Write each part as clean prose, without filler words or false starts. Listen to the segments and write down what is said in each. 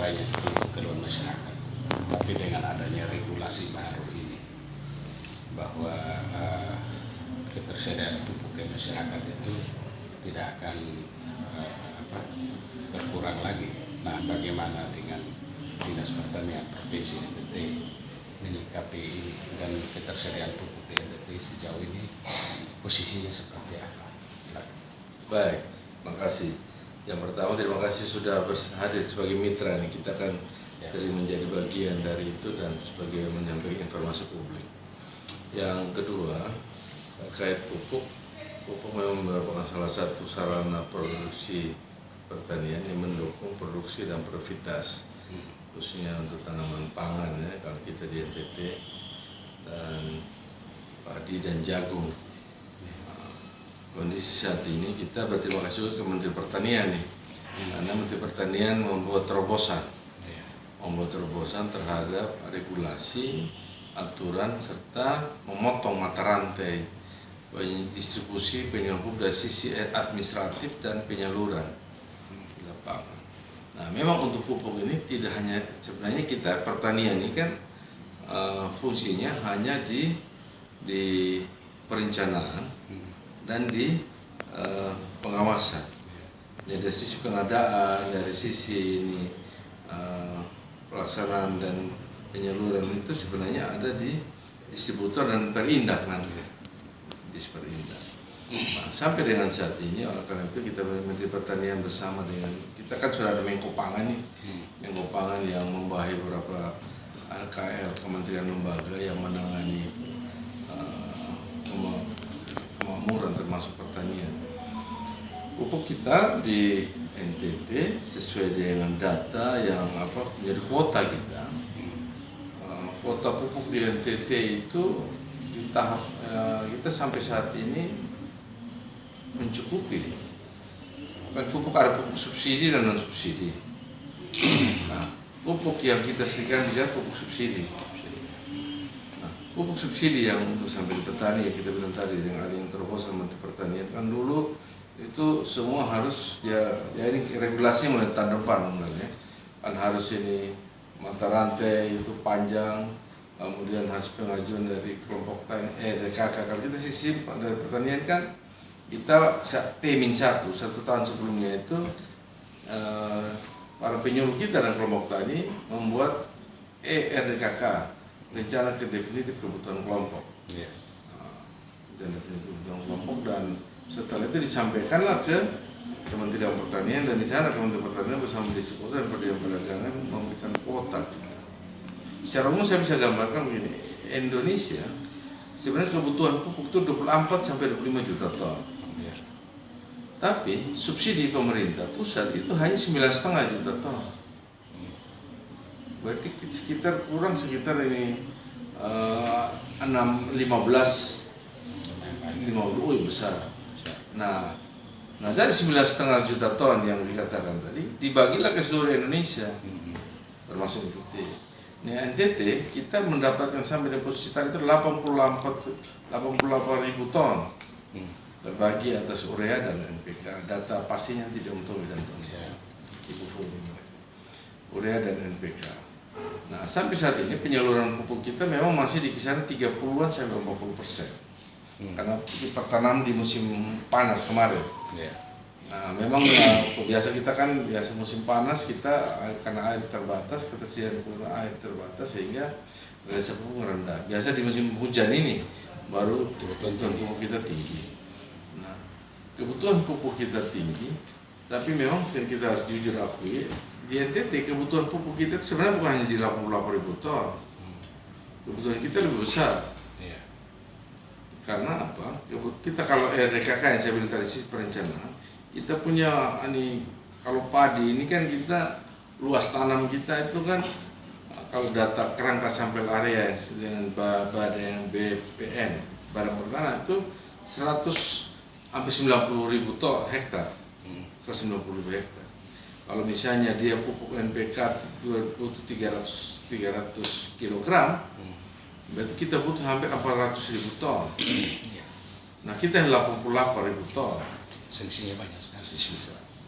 menyuplainya ke keluhan masyarakat. Tapi dengan adanya regulasi baru ini, bahwa ketersediaan pupuk ke masyarakat itu tidak akan berkurang lagi. Nah, bagaimana dengan Dinas Pertanian Provinsi NTT menyikapi ini, dan ketersediaan pupuk di NTT sejauh ini posisinya seperti apa? Baik, makasih. Yang pertama, terima kasih sudah hadir sebagai mitra nih. Kita kan sering menjadi bagian dari itu dan sebagai menyampaikan informasi publik. Yang kedua, terkait pupuk memang merupakan salah satu sarana produksi pertanian yang mendukung produksi dan produktivitas, khususnya untuk tanaman pangan ya, kalau kita di NTT, dan padi dan jagung. Kondisi saat ini kita berterima kasih juga ke Menteri Pertanian nih, karena Menteri Pertanian membuat terobosan terhadap regulasi, aturan, serta memotong mata rantai distribusi penyalur dari sisi administratif dan penyaluran di lapangan. Nah, memang untuk pupuk ini tidak hanya, sebenarnya kita pertanian ini kan fungsinya hanya di perencanaan dan di pengawasan. Jadi dari sisi pengadaan, dari sisi ini pelaksanaan dan penyaluran itu sebenarnya ada di distributor dan perindak nanti. Nah, sampai dengan saat ini, oleh karena itu kita Menteri Pertanian bersama dengan kita kan sudah ada Menko Pangan nih, Menko Pangan yang membawahi beberapa KL, kementerian lembaga yang menangani kemakmuran termasuk pertanian. Pupuk kita di NTT sesuai dengan data yang menjadi kuota kita. Kuota pupuk di NTT itu di tahap kita sampai saat ini mencukupi. Pupuk ada pupuk subsidi dan non subsidi. Nah, pupuk yang kita sediakan bisa pupuk subsidi. Nah, pupuk subsidi yang untuk sampai di petani yang kita bilang tadi dengan ada yang terobosan Menteri Pertanian kan dulu itu semua harus ya ini regulasi mulai tahun depan sebenarnya kan harus ini mata rantai itu panjang. Kemudian harus pengajuan dari kelompok dari KK. Kalau kita sisi dari pertanian kan kita T-1 tahun sebelumnya itu para penyuluh kita dan kelompok tani membuat RDKK, rencana definitif kebutuhan kelompok. Rencana definitif kebutuhan kelompok, dan setelah itu disampaikanlah ke Kementerian Pertanian, dan di sana Kementerian Pertanian bersama distributor dan perdagangan memberikan kuota. Secara umum saya bisa gambarkan begini, Indonesia sebenarnya kebutuhan pupuk itu 24 sampai 25 juta ton. Tapi subsidi pemerintah pusat itu hanya 9,5 juta ton. Berarti kurang sekitar ini 15 besar. Nah dari 9,5 juta ton yang dikatakan tadi dibagilah ke seluruh Indonesia, termasuk NTT. Nah, NTT kita mendapatkan sampai deposita itu 88.000 ton terbagi atas urea dan NPK. Data pastinya tidak untuk dan Ibu urea dan NPK. Nah, sampai saat ini penyaluran pupuk kita memang masih di kisaran 30-an sampai 40%. Karena pertanaman di musim panas kemarin. Nah, memang biasa kita kan musim panas kita karena air terbatas, ketersediaan air terbatas sehingga realisasi pupuk rendah. Biasa di musim hujan ini baru kebutuhan pupuk kita tinggi. Nah, kebutuhan pupuk kita tinggi, tapi memang kita harus jujur akui di NTT kebutuhan pupuk kita sebenarnya bukan hanya di 88.000 ton. Kebutuhan kita lebih besar. Karena apa? Kita kalau RDKK yang saya bilang tadi sisi perencanaan, kita punya kalau padi ini kan kita luas tanam kita itu kan kalau data kerangka sampel area dengan badan BPN barang pertanian itu 90.000 ton hektar, 190.000 hektar. Kalau misalnya dia pupuk NPK 300 kg, berarti kita butuh hampir 400.000 ton. Nah, kita 88.000 ton. Selisihnya banyak sekali.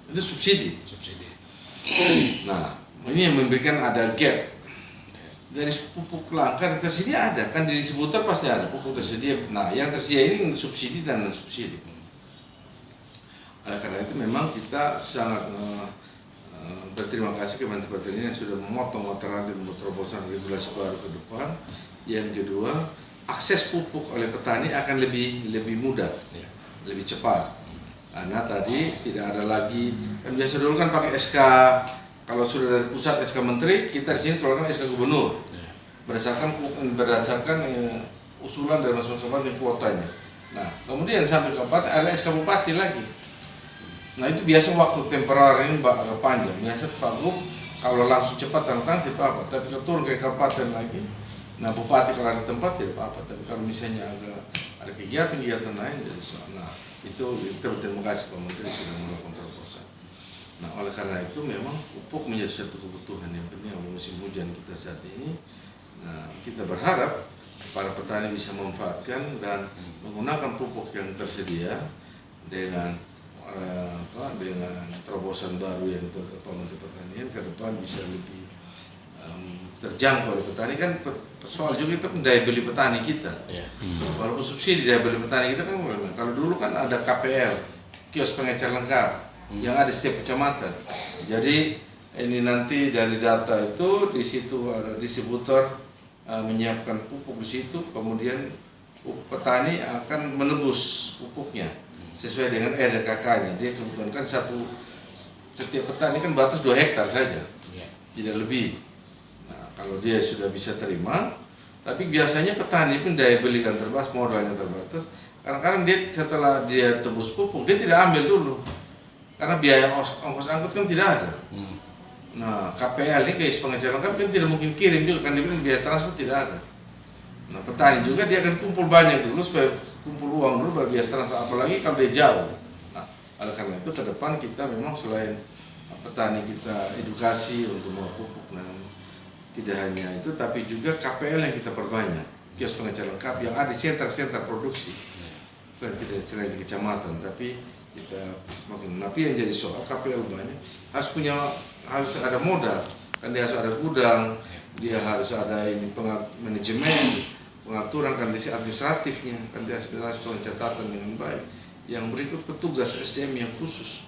Itu subsidi. Subsidi. Nah, Ini yang memberikan ada gap. Dari pupuk langka tersedia ada, kan di distributor pasti ada pupuk tersedia. Nah, yang tersedia ini subsidi dan non subsidi. Oleh karena itu memang kita sangat berterima kasih kepada Menteri yang sudah memotong mata rantai terobosan regulasi baru ke depan. Yang kedua, akses pupuk oleh petani akan lebih mudah, lebih cepat. Karena tadi tidak ada lagi, kan biasa dulu kan pakai SK, kalau sudah dari pusat SK Menteri, kita di sini keluarkan SK Gubernur berdasarkan usulan dari masing-masing kabupaten kuotanya. Nah, kemudian sampai kabupaten ada SK Bupati lagi. Nah, itu biasa waktu temporer ini agak panjang. Biasa Pak Gub kalau langsung cepat tentang tidak apa-apa, tapi kalau turun ke kabupaten lagi, nah Bupati kalau ada tempat tidak apa-apa, tapi kalau misalnya ada kegiatan lain jadi soal. Nah, itu kita berterima kasih Pak Menteri sudah melakukan terobosan. Nah, oleh karena itu memang pupuk menjadi satu kebutuhan yang penting musim hujan kita saat ini. Nah, kita berharap para petani bisa memanfaatkan dan menggunakan pupuk yang tersedia dengan terobosan baru yang ditetapkan Menteri Pertanian ke depan bisa lebih terjangkau oleh petani. Kan soal juga itu daya beli petani kita. Walaupun subsidi daya beli petani kita kan, kalau dulu kan ada KPL, kios pengecer lengkap, yang ada setiap kecamatan. Jadi ini nanti dari data itu di situ ada distributor menyiapkan pupuk di situ, kemudian petani akan menebus pupuknya sesuai dengan RDKK-nya. Dia kebutuhan kan setiap petani kan batas 2 hektar saja, tidak lebih. Nah, kalau dia sudah bisa terima, tapi biasanya petani pun daya beli kan terbatas, modalnya terbatas. Kadang-kadang dia setelah dia tebus pupuk, dia tidak ambil dulu. Karena biaya ongkos angkut kan tidak ada. Nah, KPL ini kayak pengecer lengkap kan tidak mungkin kirim juga, kan dia bilang biaya transport tidak ada. Nah, petani juga dia akan kumpul banyak dulu supaya kumpul uang dulu baru biaya transport, apalagi kalau dia jauh. Nah, oleh karena itu ke depan kita memang selain petani kita edukasi untuk mau pupuk, nah, tidak hanya itu tapi juga KPL yang kita perbanyak, kios pengecer lengkap yang ada di sentra-sentra produksi. Selain di kecamatan, tapi kita semakin. Tapi yang jadi soal KPL banyak harus ada modal, kan dia harus ada gudang, dia harus ada ini manajemen, pengaturan kondisi administratifnya, kan dia harus pencatatan dengan baik. Yang berikut petugas SDM yang khusus,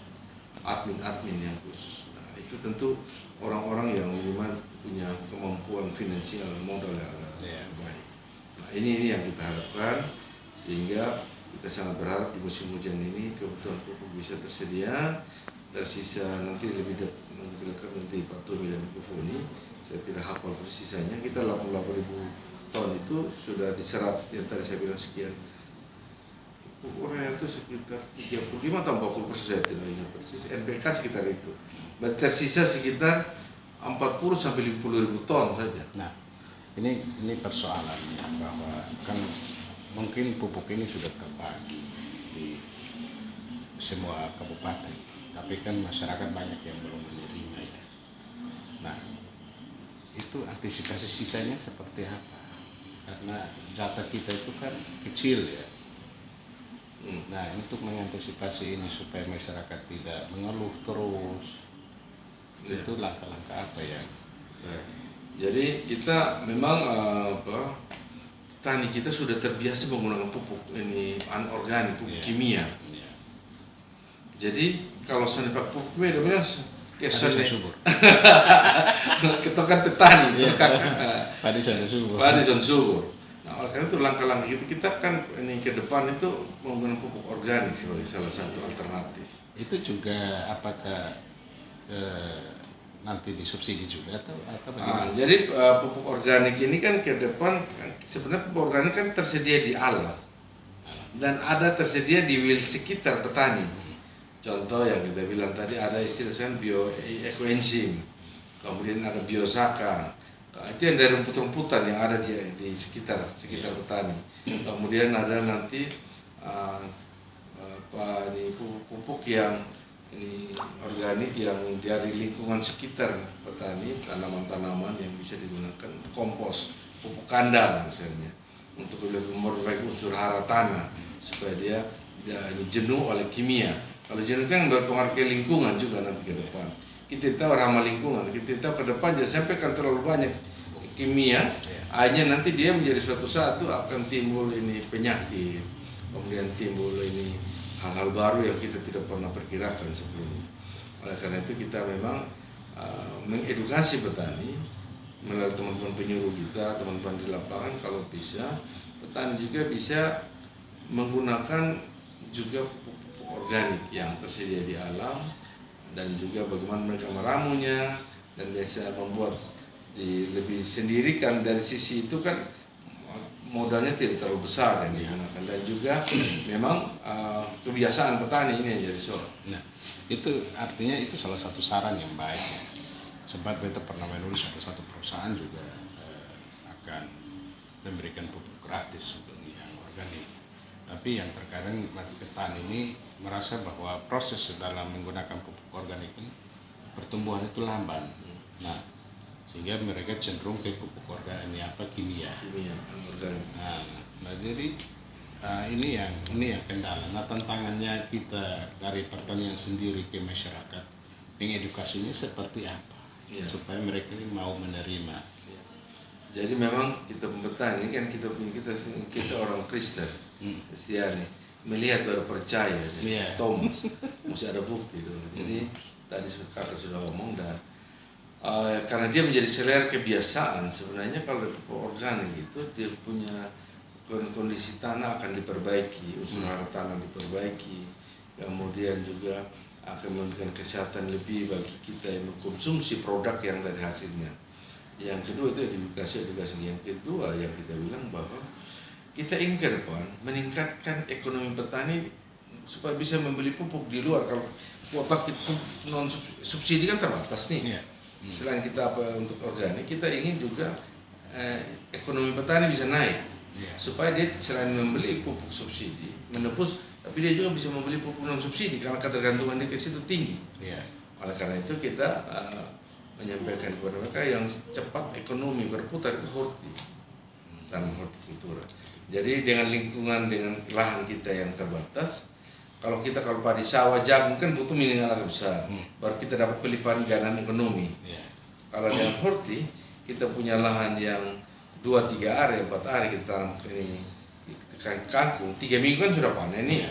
admin yang khusus. Nah, itu tentu orang-orang yang memang punya kemampuan finansial modal yang baik. Nah, ini yang kita harapkan, sehingga kita sangat berharap di musim hujan ini kebutuhan pupuk bisa tersedia. Tersisa nanti lebih dekat nanti Pak Tumi dan Bu Funi, saya tidak hafal persisanya. Kita 88.000 ton itu sudah diserap, yang tadi saya bilang sekian. Pupuknya itu sekitar 35 atau 40%, saya tidak ingat persis. NPK sekitar itu. Tersisa sekitar 40 sampai 50.000 ton saja. Nah, ini persoalannya bahwa kan mungkin pupuk ini sudah terbagi di semua kabupaten, tapi kan masyarakat banyak yang belum menerima ya. Nah, itu antisipasi sisanya seperti apa? Karena data kita itu kan kecil ya. Nah, untuk mengantisipasi ini supaya masyarakat tidak mengeluh terus, itu langkah-langkah apa ya? Jadi kita memang petani kita sudah terbiasa menggunakan pupuk ini anorganik, pupuk kimia. Jadi kalau soal pakai pupuk beda kesannya subur. Kita kan petani, Padi subur. Nah, oleh karena itu langkah-langkah kita kan ini ke depan itu menggunakan pupuk organik sebagai salah satu alternatif. Itu juga apakah nanti disubsidi juga atau bagaimana? Jadi pupuk organik ini kan ke depan sebenarnya pupuk organik kan tersedia di alam dan ada tersedia di sekitar petani. Contoh yang kita bilang tadi ada istilah bioekoenzim, kemudian ada biosaka. Itu yang dari rumput-rumputan yang ada di sekitar petani. Kemudian ada nanti pupuk yang ini organik yang dari lingkungan sekitar petani, tanaman-tanaman yang bisa digunakan, kompos, pupuk kandang misalnya, untuk lebih memperbaiki unsur hara tanah supaya dia tidak jenuh oleh kimia. Kalau jenuh kan berpengaruh ke lingkungan juga nanti ke depan. kita tahu ramah lingkungan, kita tahu ke depan jangan sampai kan terlalu banyak kimia, akhirnya nanti dia menjadi suatu saat tuh akan timbul ini penyakit, kemudian timbul ini hal-hal baru yang kita tidak pernah perkirakan sebelumnya. Oleh karena itu kita memang mengedukasi petani melalui teman-teman penyuluh kita, teman-teman di lapangan, kalau bisa petani juga bisa menggunakan juga pupuk organik yang tersedia di alam, dan juga bagaimana mereka meramunya, dan biasa membuat lebih sendiri kan. Dari sisi itu kan modalnya tidak terlalu besar yang digunakan, dan juga memang kebiasaan petani ini yang jadi soal. Nah, itu artinya itu salah satu saran yang baik ya. Sebab kita pernah menulis satu perusahaan juga akan memberikan pupuk gratis untuk yang organik. Tapi yang terkadang petani ini merasa bahwa proses dalam menggunakan pupuk organik ini pertumbuhan itu lamban. Nah, sehingga mereka cenderung ke pupuk organik kimia organik. Nah, jadi ini yang kendala. Nah, tantangannya kita dari pertanian sendiri ke masyarakat, mengedukasinya seperti apa supaya mereka ini mau menerima. Jadi memang kita petani kan kita orang Kristen, Kristiani, melihat baru percaya. Thomas mesti ada bukti tuh. Jadi tadi kakak sudah ngomong, dan karena dia menjadi selera kebiasaan. Sebenarnya kalau pupuk organik itu dia punya kondisi tanah akan diperbaiki, unsur hara tanah diperbaiki, kemudian juga akan memberikan kesehatan lebih bagi kita yang mengkonsumsi produk yang dari hasilnya. Yang kedua itu edukasi. Yang kedua yang kita bilang bahwa kita ingin ke depan meningkatkan ekonomi petani supaya bisa membeli pupuk di luar. Kalau kuota non subsidi kan terbatas nih. Selain kita untuk organik, kita ingin juga ekonomi petani bisa naik, supaya dia selain membeli pupuk subsidi menebus, tapi dia juga bisa membeli pupuk non subsidi karena ketergantungan dia ke situ tinggi. Oleh karena itu kita menyampaikan kepada mereka yang cepat ekonomi berputar itu horti, tanam hortikultura. Jadi dengan lingkungan, dengan lahan kita yang terbatas, kalau padi sawah, jagung kan butuh minimal agak besar, baru kita dapat pelimpahan gandaan ekonomi. Kalau dengan horti, kita punya lahan yang 2-3 area, 4 area kita tanam ini kangkung, 3 minggu kan sudah panen nih.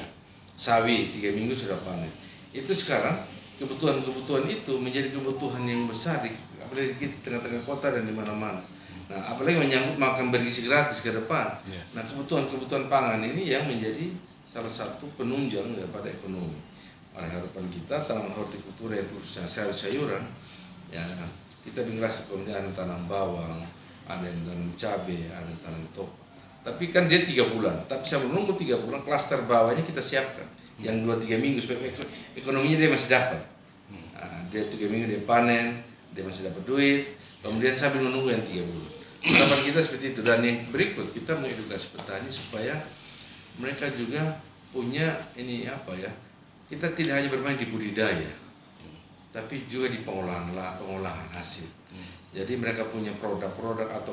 Sawi 3 minggu sudah panen. Itu sekarang kebutuhan itu menjadi kebutuhan yang besar, apalagi di tengah-tengah kota dan di mana-mana. Nah, apalagi menyangkut makan bergizi gratis ke depan. Nah, kebutuhan pangan ini yang menjadi salah satu penunjang daripada ekonomi. Oleh harapan kita tanaman hortikultura yang khususnya sayur-sayuran, ya kita bingkas kemudian tanam bawang, ada yang tanam cabai, ada yang tanam tomat. Tapi kan dia 3 bulan. Tapi sebelum nunggu 3 bulan, klaster bawahnya kita siapkan. Yang 2-3 minggu supaya ekonominya dia masih dapat. Nah, dia 3 minggu dia panen, dia masih dapat duit. Kemudian sambil menunggu yang 3 bulan. Harapan kita seperti itu. Dan yang berikut kita mengedukasi petani supaya mereka juga punya ini kita tidak hanya bermain di budidaya, tapi juga di pengolahan hasil. Jadi mereka punya produk-produk atau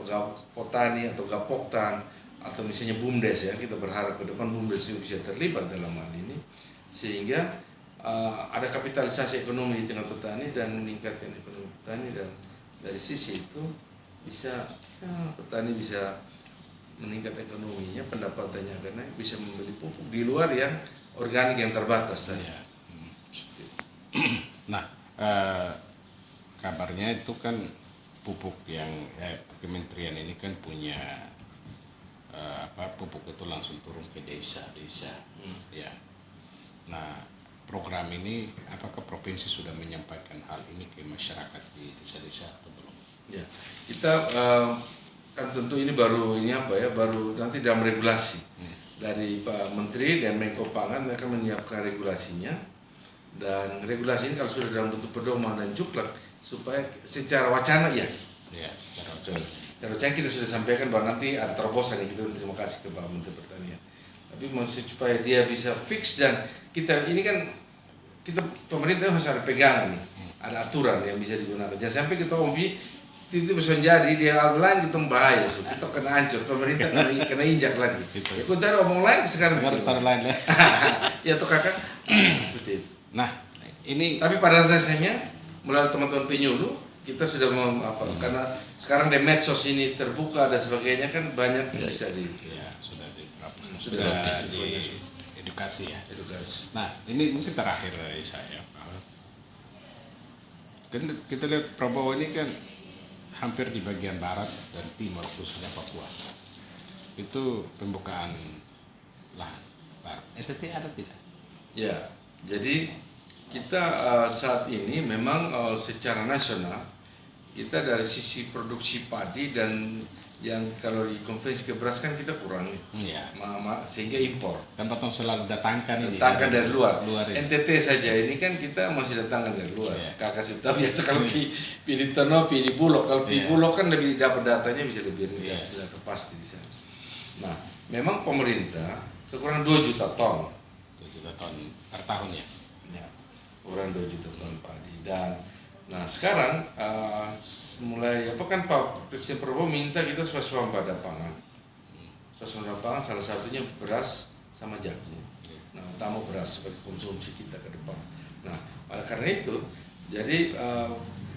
potani atau gapoktan atau misalnya BUMDes ya, kita berharap ke depan BUMDes juga bisa terlibat dalam hal ini sehingga ada kapitalisasi ekonomi di tengah petani dan meningkatkan ekonomi petani, dan dari sisi itu bisa petani bisa meningkat ekonominya, pendapatannya karena bisa membeli pupuk di luar yang organik yang terbatas tadi. Nah, kabarnya itu kan pupuk yang kementerian ini kan punya pupuk itu langsung turun ke desa. Ya. Nah, program ini apakah provinsi sudah menyampaikan hal ini ke masyarakat di desa-desa atau belum? Ya, kita kan tentu ini baru nanti dalam regulasi dari Pak Menteri dan Menko Pangan, mereka menyiapkan regulasinya, dan regulasi ini kalau sudah dalam bentuk pedoman dan juklak supaya secara wacana secara wacana kita sudah sampaikan bahwa nanti ada terobosan yang kita terima kasih ke Pak Menteri Pertanian, tapi maksud supaya dia bisa fix, dan kita ini kan pemerintah harus ada pegangan nih, ada aturan yang bisa digunakan, jangan sampai kita itu bisa jadi dia online kita bahaya, kita kena hancur, pemerintah kena injak lagi. Ya kita ada omong lain sekarang. Lain ya tuh kakak seperti itu. Nah, ini tapi pada dasarnya melalui teman-teman penyuluh kita sudah karena sekarang di medsos ini terbuka dan sebagainya kan banyak yang bisa Ya, sudah diterapkan. Sudah di edukasi ya. edukasi. Nah, ini mungkin terakhir dari saya. Kan kita lihat Prabowo ini kan hampir di bagian barat dan timur khususnya Papua. Itu pembukaan lahan baru. NTT ada tidak? Ya, jadi kita saat ini memang secara nasional kita dari sisi produksi padi dan yang kalau di konvensi ke beras kan kita kurangi, Iya. sehingga impor. Kan Totong selalu datangkan ini. Datangkan dari luar. ini. NTT saja ini kan kita masih datangkan dari luar. Iya. Kakak Sita biasa kalau pilih Tono, pilih Bulog. Kalau pilih Iya. Bulog kan lebih dapat datanya bisa lebih rendah, Iya. bisa pasti di sana. Nah, memang pemerintah kekurangan 2 juta ton. 2 juta ton per tahun ya. Ya, kurang 2 juta ton padi. Dan nah sekarang mulai kan Pak Presiden Prabowo minta kita swasembada pangan. Swasembada pangan salah satunya beras sama jagung. Nah, utama beras sebagai konsumsi kita ke depan. Nah, oleh karena itu, jadi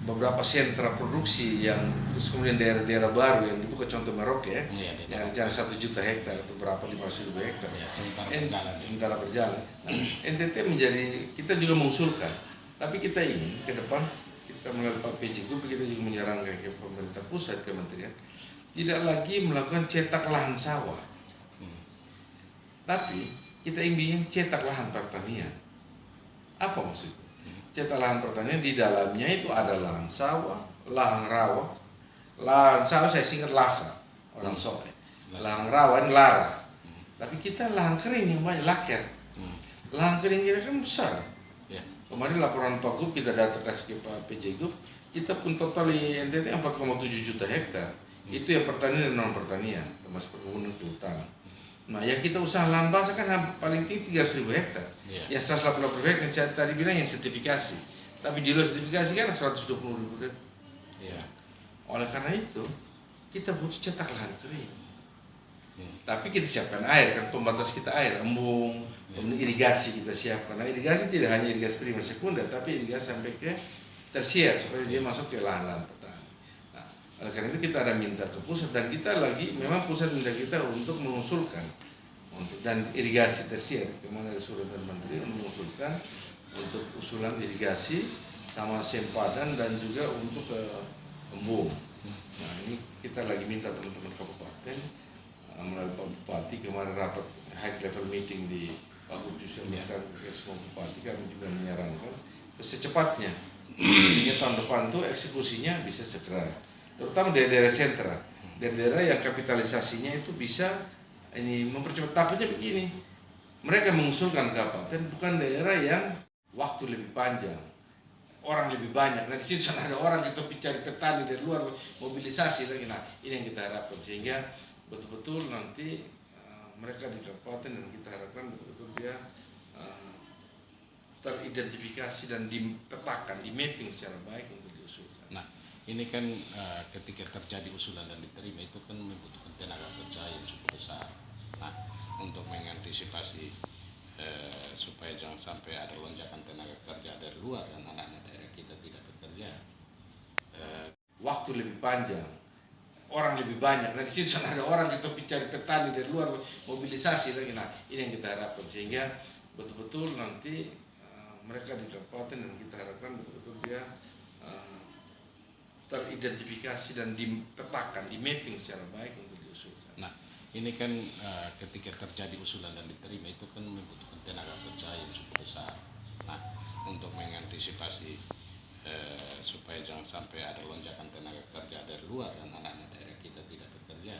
beberapa sentra produksi yang terus kemudian daerah-daerah baru yang dibuka, contoh Merauke ya, Iya, yang rencana 1 juta hektar atau berapa 500.000 hektar. Ya, sementara Berjalan. Nah, NTT menjadi, kita juga mengusulkan, tapi kita ingin ke depan kita melalui Pak PJ Gub, kita juga menyarankan ke pemerintah pusat, kementerian, tidak lagi melakukan cetak lahan sawah, tapi kita ingin cetak lahan pertanian. Apa maksudnya? Cetak lahan pertanian di dalamnya itu ada lahan sawah, lahan rawa, lahan sawah saya singkat lasa, orang Soe, lahan rawa ini lara, tapi kita lahan kering yang banyak, laker. Lahan kering kita kan besar. Ya. Kemarin laporan Pak Gub kita datang kasih ke Pak PJ Gub, kita pun total di NTT 4,7 juta hektar. Itu yang pertanian dan non pertanian, termasuk perkebunan kehutanan. Nah, yang kita usaha lahan basah kan paling tinggi 300.000 hektar. Yeah. Yang 180 hektar yang saya tadi bilang yang sertifikasi. Tapi di luar sertifikasi kan 120.000 hektar. Yeah. Oleh karena itu, kita butuh cetak lahan kering. Tapi kita siapkan air, kan pembatas kita air, embung, kemudian irigasi kita siapkan. Nah, irigasi tidak hanya irigasi primer sekunder, tapi irigasi sampai ke tersier supaya dia masuk ke lahan-lahan petani. Nah, oleh karena itu kita ada minta ke pusat dan kita lagi memang pusat minta kita untuk mengusulkan dan irigasi tersier. Kemana ada surat dari menteri untuk mengusulkan untuk usulan irigasi sama sempadan dan juga untuk embung. Nah, ini kita lagi minta teman-teman kabupaten melalui Pak Bupati kemarin rapat high level meeting di Pak Gubernur menyarankan ke semua bupati, kami juga menyarankan secepatnya sehingga tahun depan tuh eksekusinya bisa segera, terutama daerah-daerah sentra, daerah-daerah yang kapitalisasinya itu bisa ini mempercepat. Takutnya begini, mereka mengusulkan kabupaten bukan daerah yang waktu lebih panjang, orang lebih banyak. Nah, di situ ada orang kita cari petani dari luar, mobilisasi lagi. Nah, ini yang kita harapkan sehingga betul-betul nanti mereka di kabupaten dan kita harapkan betul-betul dia teridentifikasi dan dipetakan, di mapping secara baik untuk diusulkan. Nah, ini kan ketika terjadi usulan dan diterima itu kan membutuhkan tenaga kerja yang cukup besar. Nah, untuk mengantisipasi supaya jangan sampai ada lonjakan tenaga kerja dari luar dan anak-anak daerah kita tidak bekerja. Waktu lebih panjang, orang lebih banyak. Nah, di situ ada orang kita cari petani dari luar, mobilisasi lagi. Nah, ini yang kita harapkan sehingga betul-betul nanti mereka di kabupaten dan kita harapkan betul-betul dia teridentifikasi dan dipetakan, di mapping secara baik untuk diusulkan. Nah, ini kan ketika terjadi usulan dan diterima itu kan membutuhkan tenaga kerja yang cukup besar. Nah, untuk mengantisipasi supaya jangan sampai ada lonjakan tenaga kerja dari luar dan anak-anak daerah kita tidak bekerja.